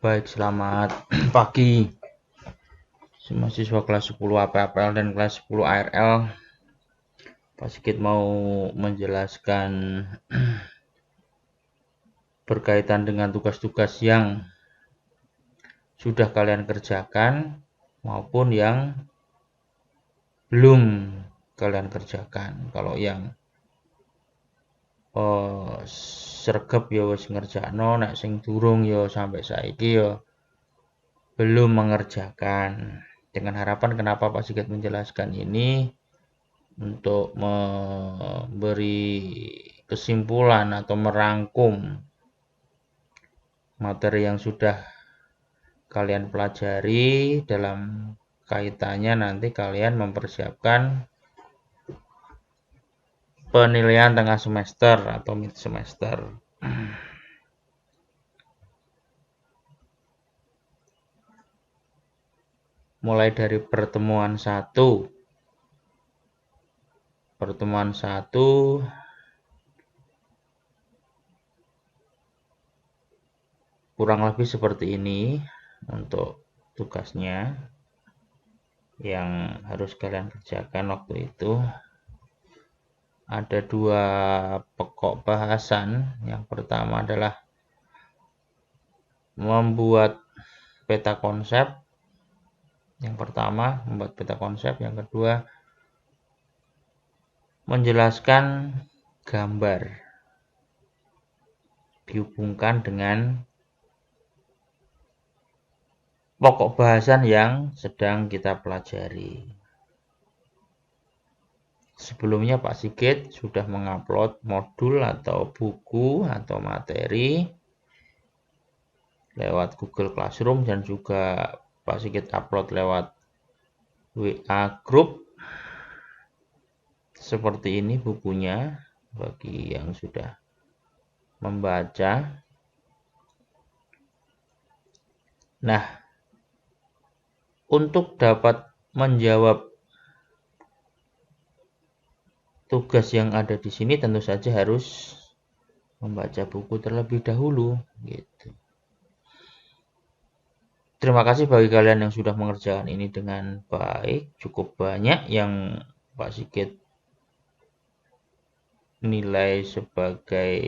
Baik, selamat pagi mahasiswa kelas 10 APAPL dan kelas 10 ARL. Pak Sigit mau menjelaskan berkaitan dengan tugas-tugas yang sudah kalian kerjakan maupun yang belum kalian kerjakan. Kalau yang sregep ya wis ngerjakno, nek sing durung ya sampai saiki ya belum mengerjakan. Dengan harapan kenapa Pak Sigit menjelaskan ini untuk memberi kesimpulan atau merangkum materi yang sudah kalian pelajari dalam kaitannya nanti kalian mempersiapkan penilaian tengah semester atau mid semester. Mulai dari pertemuan 1. Pertemuan 1 kurang lebih seperti ini untuk tugasnya yang harus kalian kerjakan waktu itu. Ada 2 pokok bahasan. Yang pertama adalah membuat peta konsep. Yang pertama membuat peta konsep, yang kedua menjelaskan gambar dihubungkan dengan pokok bahasan yang sedang kita pelajari. Sebelumnya Pak Sigit sudah mengupload modul atau buku atau materi lewat Google Classroom dan juga Pak Sigit upload lewat WA Group. Seperti ini bukunya bagi yang sudah membaca. Nah, untuk dapat menjawab tugas yang ada di sini tentu saja harus membaca buku terlebih dahulu gitu. Terima kasih bagi kalian yang sudah mengerjakan ini dengan baik. Cukup banyak yang Pak Sigit nilai sebagai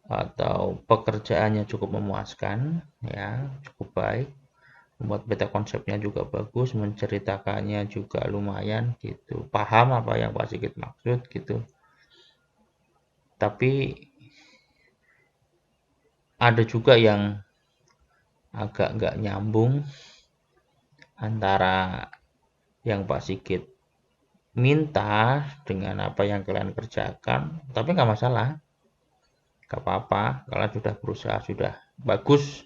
atau pekerjaannya cukup memuaskan, ya, cukup baik. Membuat peta konsepnya juga bagus, menceritakannya juga lumayan gitu. Paham apa yang Pak Sigit maksud gitu. Tapi ada juga yang agak nggak nyambung antara yang Pak Sigit minta dengan apa yang kalian kerjakan, tapi nggak masalah, nggak apa-apa, kalian sudah berusaha, sudah bagus.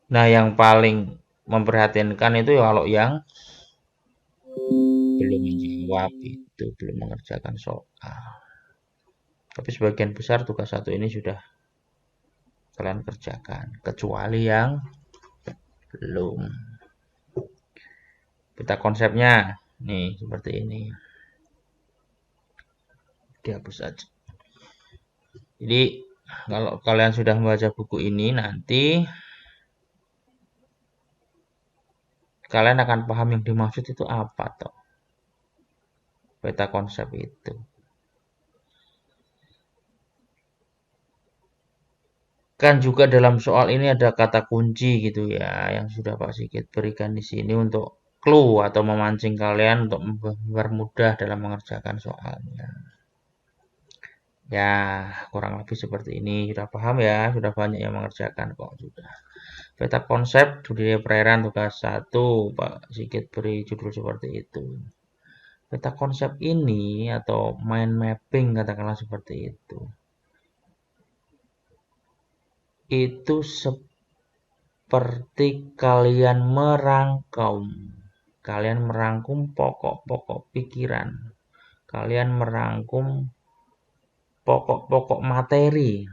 Nah, yang paling memprihatinkan itu kalau yang belum menjawab itu, belum mengerjakan soal. Tapi sebagian besar tugas 1 ini sudah kalian kerjakan, kecuali yang belum. Peta konsepnya nih seperti ini. Dihapus saja. Jadi kalau kalian sudah membaca buku ini nanti kalian akan paham yang dimaksud itu apa toh. Peta konsep itu. Kan juga dalam soal ini ada kata kunci gitu ya yang sudah Pak Sigit berikan di sini untuk clue atau memancing kalian untuk mempermudah dalam mengerjakan soalnya. Ya, kurang lebih seperti ini. Sudah paham ya? Sudah banyak yang mengerjakan kok sudah. Peta konsep budaya perairan tugas 1 Pak Sigit beri judul seperti itu. Peta konsep ini atau mind mapping katakanlah seperti itu. Itu seperti kalian merangkum pokok-pokok pikiran. Kalian merangkum pokok-pokok materi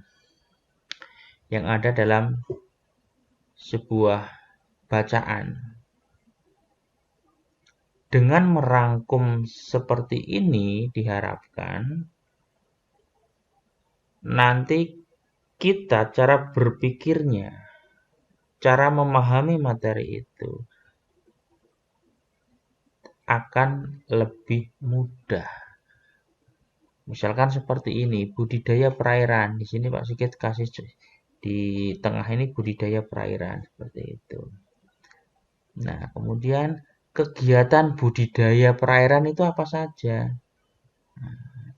yang ada dalam sebuah bacaan. Dengan merangkum seperti ini diharapkan nanti kita cara berpikirnya, cara memahami materi itu akan lebih mudah. Misalkan seperti ini, budidaya perairan. Di sini Pak Sigit kasih di tengah ini budidaya perairan seperti itu. Nah, kemudian kegiatan budidaya perairan itu apa saja?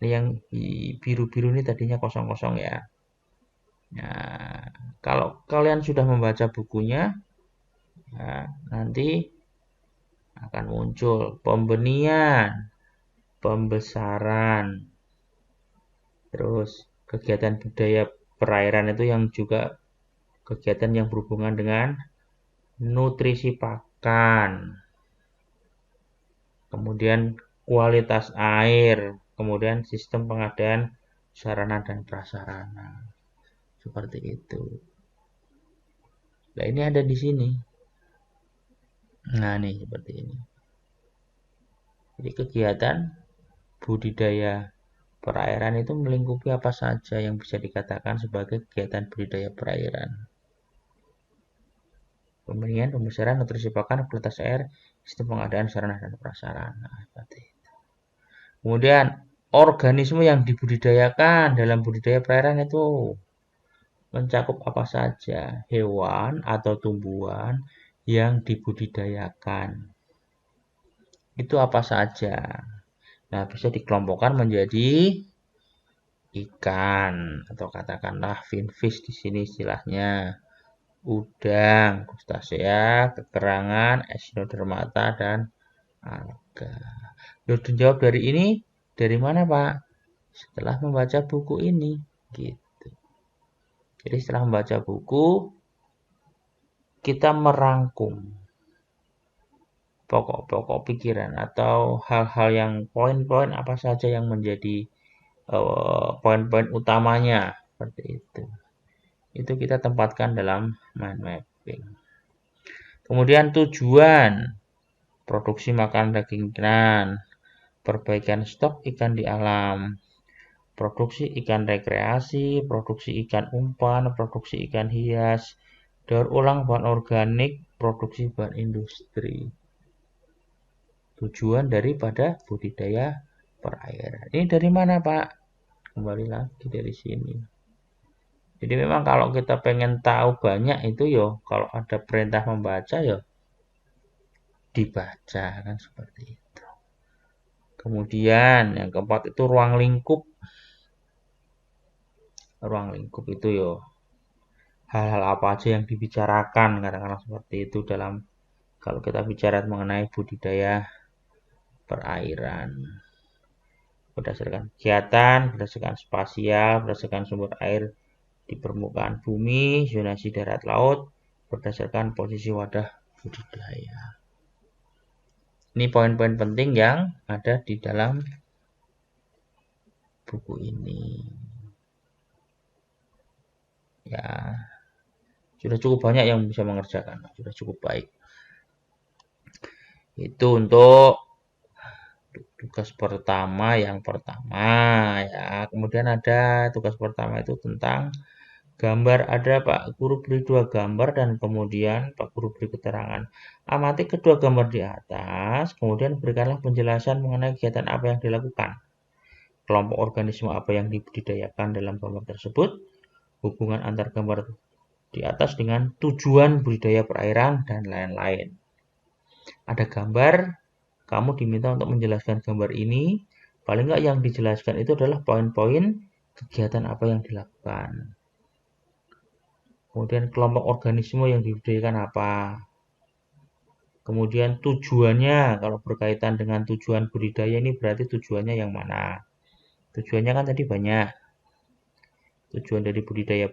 Ini yang biru-biru ini tadinya kosong-kosong ya. Nah, kalau kalian sudah membaca bukunya, nah, nanti akan muncul pembenihan, pembesaran, terus kegiatan budaya perairan itu yang juga kegiatan yang berhubungan dengan nutrisi pakan, kemudian kualitas air, kemudian sistem pengadaan sarana dan prasarana. Seperti itu. Nah, ini ada di sini. Nah, nih seperti ini. Jadi kegiatan budidaya perairan itu melingkupi apa saja yang bisa dikatakan sebagai kegiatan budidaya perairan. Pembenihan, pembesaran, nutrisi pakan, kualitas air, sistem pengadaan sarana dan prasarana. Seperti itu. Kemudian organisme yang dibudidayakan dalam budidaya perairan itu mencakup apa saja? Hewan atau tumbuhan yang dibudidayakan. Itu apa saja? Nah, bisa dikelompokkan menjadi ikan atau katakanlah finfish di sini istilahnya. Udang, crustacea, kekerangan, echinodermata dan alga. Loh, dijawab dari ini dari mana, Pak? Setelah membaca buku ini, gitu. Jadi setelah membaca buku, kita merangkum pokok-pokok pikiran atau hal-hal yang poin-poin apa saja yang menjadi poin-poin utamanya seperti itu. Itu kita tempatkan dalam mind mapping. Kemudian tujuan produksi makan daging ikan, perbaikan stok ikan di alam, produksi ikan rekreasi, produksi ikan umpan, produksi ikan hias, daur ulang bahan organik, produksi bahan industri. Tujuan daripada budidaya perairan. Ini dari mana, Pak? Kembali lagi dari sini. Jadi memang kalau kita pengen tahu banyak itu yo, kalau ada perintah membaca yo dibaca kan seperti itu. Kemudian yang keempat itu ruang lingkup. Ruang lingkup itu yo hal-hal apa aja yang dibicarakan kadang-kadang seperti itu dalam kalau kita bicara mengenai budidaya perairan. Berdasarkan kegiatan, berdasarkan spasial, berdasarkan sumber air di permukaan bumi, zonasi darat laut, berdasarkan posisi wadah budidaya. Ini poin-poin penting yang ada di dalam buku ini. Ya, sudah cukup banyak yang bisa mengerjakan, sudah cukup baik. Itu untuk tugas pertama yang pertama ya. Kemudian ada tugas pertama itu tentang gambar. Ada Pak Guru beri 2 gambar dan kemudian Pak Guru beri keterangan. Amati kedua gambar di atas, kemudian berikanlah penjelasan mengenai kegiatan apa yang dilakukan. Kelompok organisme apa yang dibudidayakan dalam gambar tersebut, hubungan antar gambar di atas dengan tujuan budidaya perairan dan lain-lain. Ada gambar, kamu diminta untuk menjelaskan gambar ini. Paling nggak yang dijelaskan itu adalah poin-poin kegiatan apa yang dilakukan. Kemudian kelompok organisme yang dibudidayakan apa. Kemudian tujuannya, kalau berkaitan dengan tujuan budidaya ini berarti tujuannya yang mana. Tujuannya kan tadi banyak. Tujuan dari budidaya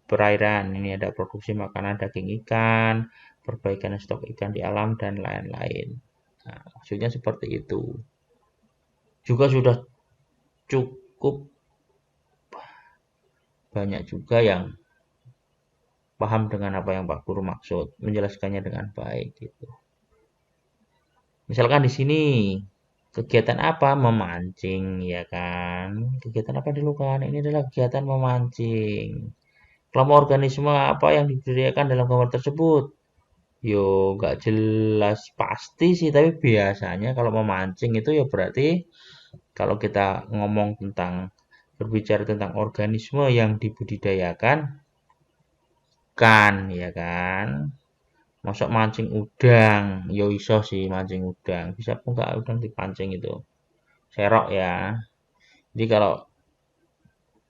perairan, ini ada produksi makanan daging ikan, perbaikan stok ikan di alam, dan lain-lain. Nah, maksudnya seperti itu. Juga sudah cukup banyak juga yang paham dengan apa yang Pak Guru maksud, menjelaskannya dengan baik gitu. Misalkan di sini Kegiatan apa? Memancing, ya kan? Kegiatan apa yang dilakukan? Ini adalah kegiatan memancing. Kelompok organisme apa yang dibudidayakan dalam gambar tersebut? Yo, nggak jelas pasti sih, tapi biasanya kalau memancing itu ya berarti kalau kita ngomong tentang berbicara tentang organisme yang dibudidayakan kan, ya kan? Masuk mancing udang, yo iso sih mancing udang. Bisa pun nggak udang dipancing itu. Serok ya. Jadi kalau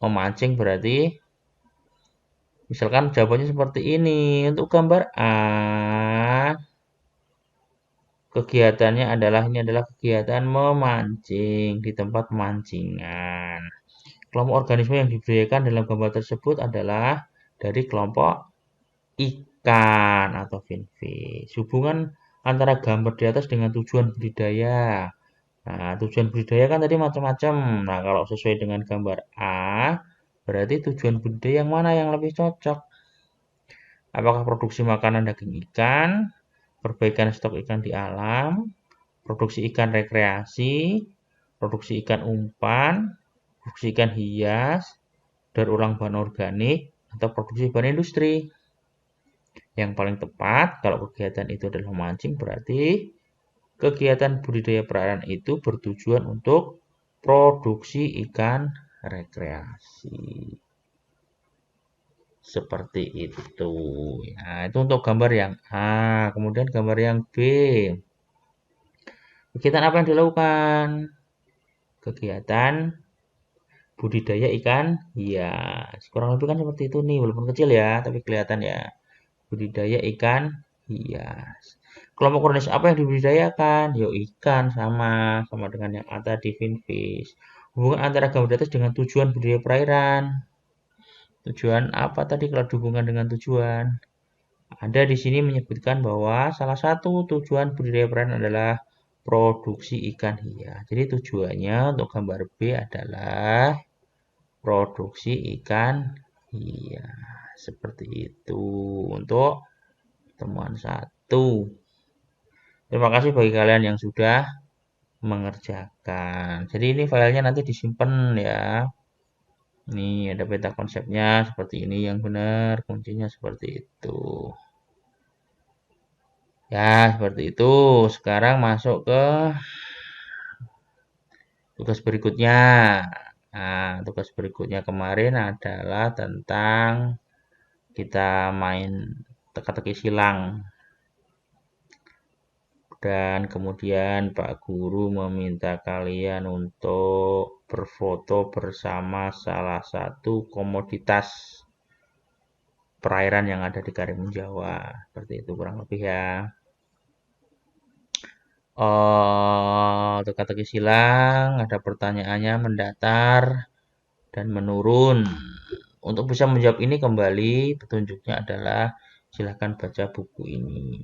memancing berarti misalkan jawabannya seperti ini. Untuk gambar A, kegiatannya adalah ini adalah kegiatan memancing di tempat pemancingan. Kelompok organisme yang dibudidayakan dalam gambar tersebut adalah dari kelompok ikan atau finfish. Hubungan antara gambar di atas dengan tujuan budidaya. Nah, tujuan budidaya kan tadi macam-macam. Nah, kalau sesuai dengan gambar A, berarti tujuan budidaya yang mana yang lebih cocok? Apakah produksi makanan daging ikan, perbaikan stok ikan di alam, produksi ikan rekreasi, produksi ikan umpan, produksi ikan hias, daur ulang bahan organik, atau produksi bahan industri? Yang paling tepat, kalau kegiatan itu adalah memancing, berarti kegiatan budidaya perairan itu bertujuan untuk produksi ikan rekreasi. Seperti itu. Nah, itu untuk gambar yang A. Kemudian gambar yang B. Kegiatan apa yang dilakukan? Kegiatan budidaya ikan hias. Kurang lebih kan seperti itu nih, walaupun kecil ya, tapi kelihatan ya. Budidaya ikan hias. Kelompok organisme apa yang dibudidayakan? Yo ikan sama dengan yang ada di finfish. Hubungan antara gambar di atas dengan tujuan budidaya perairan. Tujuan apa tadi kalau dihubungkan dengan tujuan? Ada di sini menyebutkan bahwa salah satu tujuan budidaya perairan adalah produksi ikan hias. Jadi tujuannya untuk gambar B adalah produksi ikan hias. Seperti itu untuk temuan 1. Terima kasih bagi kalian yang sudah mengerjakan. Jadi ini filenya nanti disimpan ya. Ini ada peta konsepnya seperti ini yang benar, kuncinya seperti itu. Ya, seperti itu. Sekarang masuk ke tugas berikutnya. Nah, tugas berikutnya kemarin adalah tentang kita main teka-teki silang. Dan kemudian Pak Guru meminta kalian untuk berfoto bersama salah satu komoditas perairan yang ada di Karimun Jawa. Seperti itu kurang lebih ya. Teka-teki silang, ada pertanyaannya mendatar dan menurun. Untuk bisa menjawab ini kembali, petunjuknya adalah silahkan baca buku ini.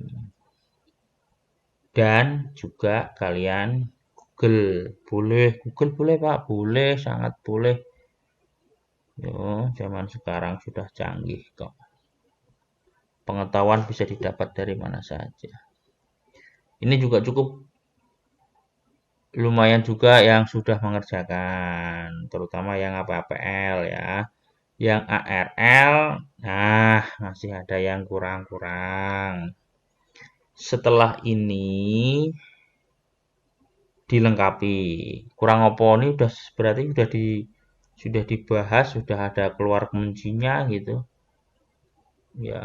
Dan juga kalian Google boleh Pak, boleh, sangat boleh. Yo, zaman sekarang sudah canggih kok. Pengetahuan bisa didapat dari mana saja. Ini juga cukup lumayan juga yang sudah mengerjakan, terutama yang APL ya. Yang ARL, nah masih ada yang kurang-kurang. Setelah ini dilengkapi. Kurang opo ini udah berarti sudah dibahas, sudah ada keluar kuncinya gitu. Ya,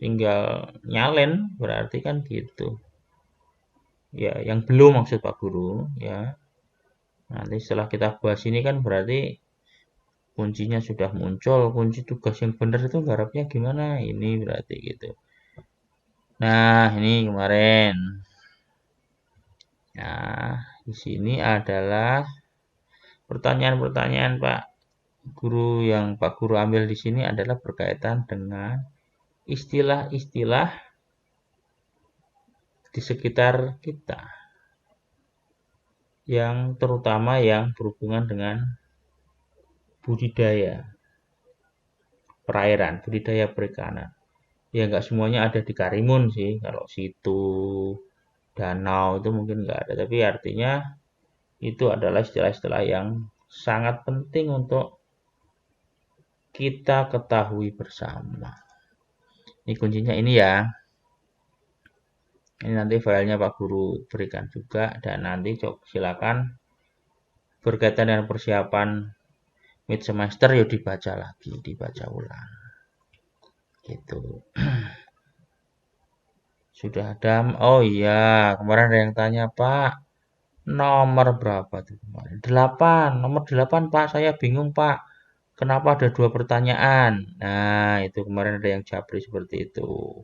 tinggal nyalen berarti kan gitu. Ya, yang belum maksud Pak Guru ya. Nanti setelah kita bahas ini kan berarti kuncinya sudah muncul. Kunci tugas yang benar itu garapnya gimana? Ini berarti gitu. Nah, ini kemarin. Nah, di sini adalah pertanyaan-pertanyaan Pak Guru yang Pak Guru ambil di sini adalah berkaitan dengan istilah-istilah di sekitar kita yang terutama yang berhubungan dengan budidaya perairan, budidaya perikanan. Ya nggak semuanya ada di Karimun sih, kalau situ danau itu mungkin nggak ada, tapi artinya itu adalah istilah-istilah yang sangat penting untuk kita ketahui bersama. Ini kuncinya ini ya. Ini nanti filenya Pak Guru berikan juga dan nanti silakan berkaitan dengan persiapan mid semester ya dibaca lagi, dibaca ulang. Gitu. Sudah ada. Oh iya, kemarin ada yang tanya, Pak, nomor berapa tuh kemarin? 8, nomor 8, Pak. Saya bingung, Pak. Kenapa ada 2 pertanyaan? Nah, itu kemarin ada yang japri seperti itu.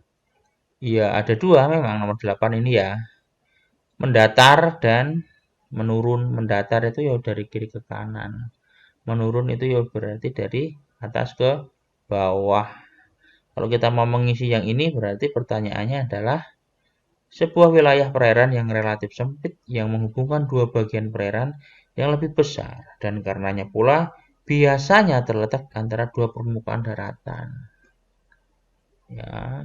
Iya, ada 2 memang nomor 8 ini ya. Mendatar dan menurun. Mendatar itu ya dari kiri ke kanan. Menurun itu ya berarti dari atas ke bawah. Kalau kita mau mengisi yang ini berarti pertanyaannya adalah sebuah wilayah perairan yang relatif sempit yang menghubungkan dua bagian perairan yang lebih besar dan karenanya pula biasanya terletak antara dua permukaan daratan. Ya,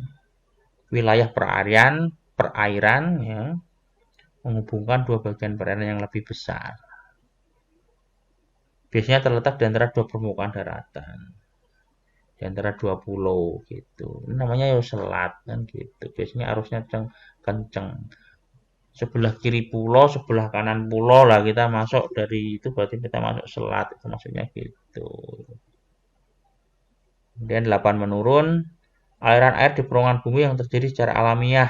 wilayah perairan ya, menghubungkan dua bagian perairan yang lebih besar. Biasanya terletak di antara dua permukaan daratan, di antara dua pulau gitu. Ini namanya ya selat kan gitu. Biasanya arusnya kenceng. Sebelah kiri pulau, sebelah kanan pulau lah kita masuk dari itu berarti kita masuk selat itu maksudnya gitu. Kemudian 8 menurun, aliran air di permukaan bumi yang terjadi secara alamiah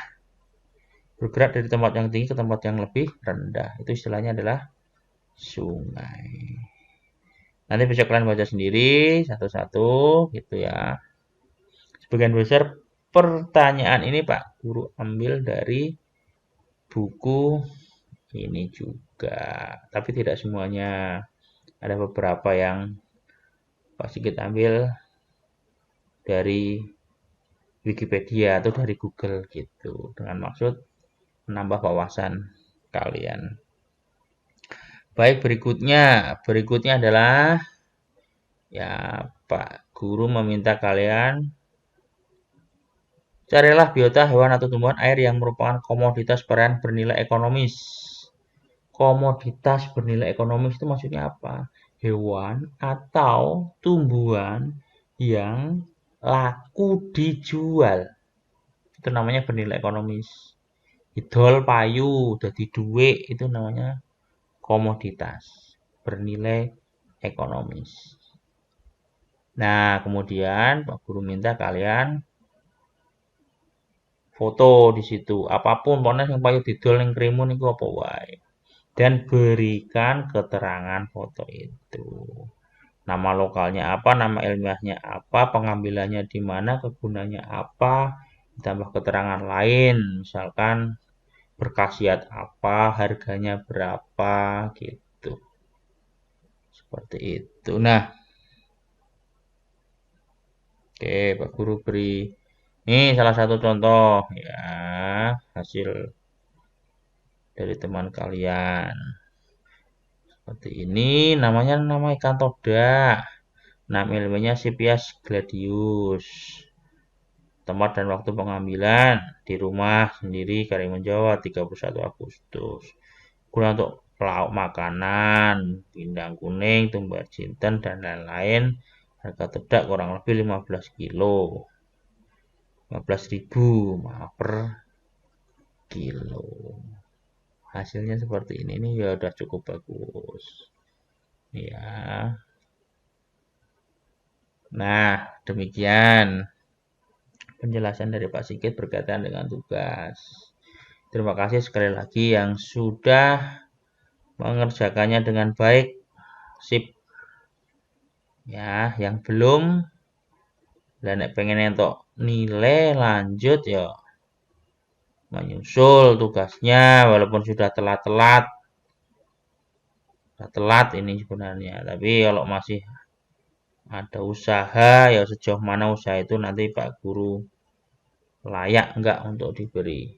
bergerak dari tempat yang tinggi ke tempat yang lebih rendah. Itu istilahnya adalah sungai. Nanti bisa kalian baca sendiri satu-satu gitu ya. Sebagian besar pertanyaan ini Pak Guru ambil dari buku ini juga, tapi tidak semuanya. Ada beberapa yang Pak Sigit ambil dari Wikipedia atau dari Google gitu, dengan maksud menambah wawasan kalian. Baik, berikutnya adalah ya Pak Guru meminta kalian carilah biota hewan atau tumbuhan air yang merupakan komoditas perairan bernilai ekonomis. Komoditas bernilai ekonomis itu maksudnya apa? Hewan atau tumbuhan yang laku dijual. Itu namanya bernilai ekonomis. Idol payu jadi duit itu namanya komoditas bernilai ekonomis. Nah, kemudian Pak Guru minta kalian foto di situ. Apapun pokoknya yang payu didol ning krimun iku apa wae. Dan berikan keterangan foto itu. Nama lokalnya apa, nama ilmiahnya apa, pengambilannya di mana, kegunaannya apa, ditambah keterangan lain, misalkan berkhasiat apa, harganya berapa, gitu. Seperti itu. Nah, oke, Pak Guru beri. Ini salah satu contoh ya, hasil dari teman kalian. Seperti ini, namanya nama ikan todak. Nama ilmiahnya Siphias gladius. Tempat dan waktu pengambilan di rumah sendiri Karimun Jawa 31 Agustus. Guna untuk lauk makanan, pindang kuning, tumbar jinten dan lain-lain. Harga todak kurang lebih 15 kilo. 15.000 maaf per kilo. Hasilnya seperti ini ya udah cukup bagus. Ya. Nah, demikian penjelasan dari Pak Sigit berkaitan dengan tugas. Terima kasih sekali lagi yang sudah mengerjakannya dengan baik. Sip. Ya, yang belum dan pengen entuk nilai lanjut ya menyusul tugasnya walaupun sudah telat-telat. Sudah telat ini sebenarnya, tapi kalau masih ada usaha ya sejauh mana usaha itu nanti Pak Guru layak enggak untuk diberi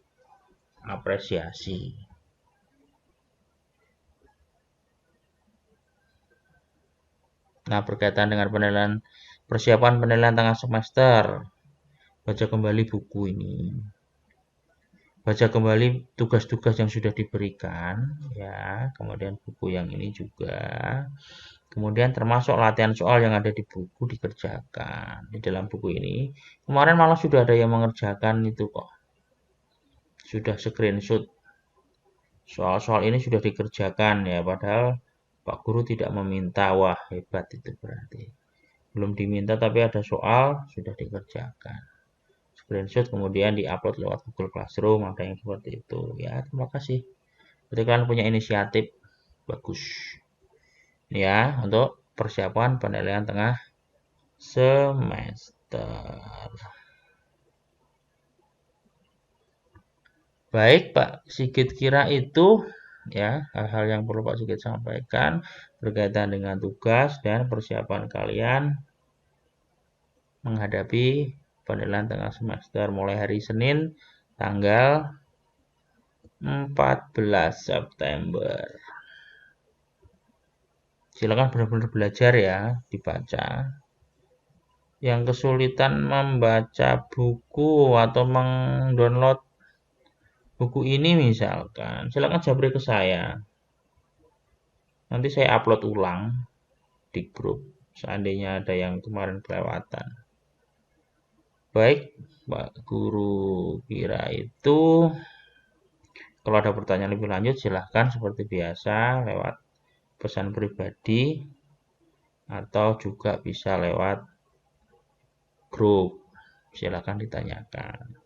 apresiasi. Nah, berkaitan dengan persiapan penilaian tengah semester, baca kembali buku ini. baca kembali tugas-tugas yang sudah diberikan, ya, kemudian buku yang ini juga, kemudian termasuk latihan soal yang ada di buku dikerjakan. Di dalam buku ini, kemarin malah sudah ada yang mengerjakan itu kok, sudah screenshot. Soal-soal ini sudah dikerjakan ya, padahal Pak Guru tidak meminta. Wah, hebat itu berarti. Belum diminta tapi ada soal sudah dikerjakan. Screenshot kemudian diupload lewat Google Classroom, ada yang seperti itu. Ya, terima kasih. Berarti kalian punya inisiatif bagus. Ya, untuk persiapan penilaian tengah semester. Baik, Pak Sigit, kira itu ya hal-hal yang perlu Pak Sigit sampaikan berkaitan dengan tugas dan persiapan kalian menghadapi penilaian tengah semester mulai hari Senin tanggal 14 September. Silakan benar-benar belajar ya, dibaca. Yang kesulitan membaca buku atau mendownload buku ini misalkan, silakan japri ke saya. Nanti saya upload ulang di grup, seandainya ada yang kemarin kelewatan. Baik, Pak Guru kira itu. Kalau ada pertanyaan lebih lanjut, silahkan seperti biasa lewat pesan pribadi atau juga bisa lewat grup. Silahkan ditanyakan.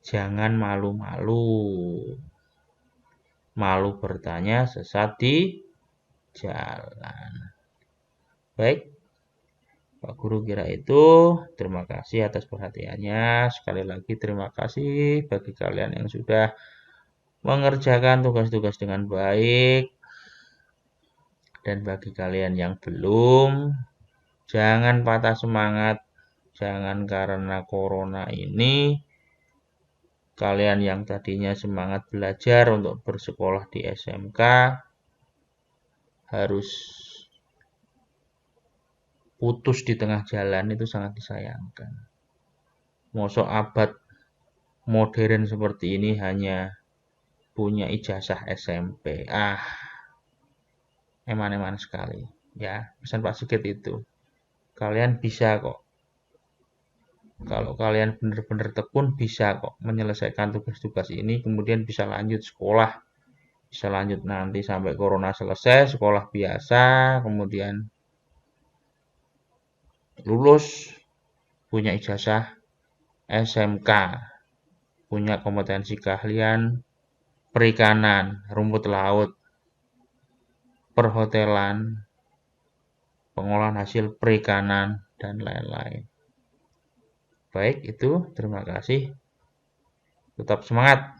Jangan malu-malu. Malu bertanya sesat di jalan. Baik, Pak Guru kira itu. Terima kasih atas perhatiannya. Sekali lagi terima kasih bagi kalian yang sudah mengerjakan tugas-tugas dengan baik. Dan bagi kalian yang belum, jangan patah semangat. Jangan karena corona ini kalian yang tadinya semangat belajar untuk bersekolah di SMK harus putus di tengah jalan, itu sangat disayangkan. Mosok abad modern seperti ini hanya punya ijazah SMP. Eman-eman sekali. Ya, pesan Pak Sigit itu. Kalian bisa kok. Kalau kalian benar-benar tekun, bisa kok menyelesaikan tugas-tugas ini, kemudian bisa lanjut sekolah. Bisa lanjut nanti sampai corona selesai, sekolah biasa, kemudian lulus, punya ijazah SMK, punya kompetensi keahlian perikanan, rumput laut, perhotelan, pengolahan hasil perikanan, dan lain-lain. Baik, itu terima kasih. Tetap semangat.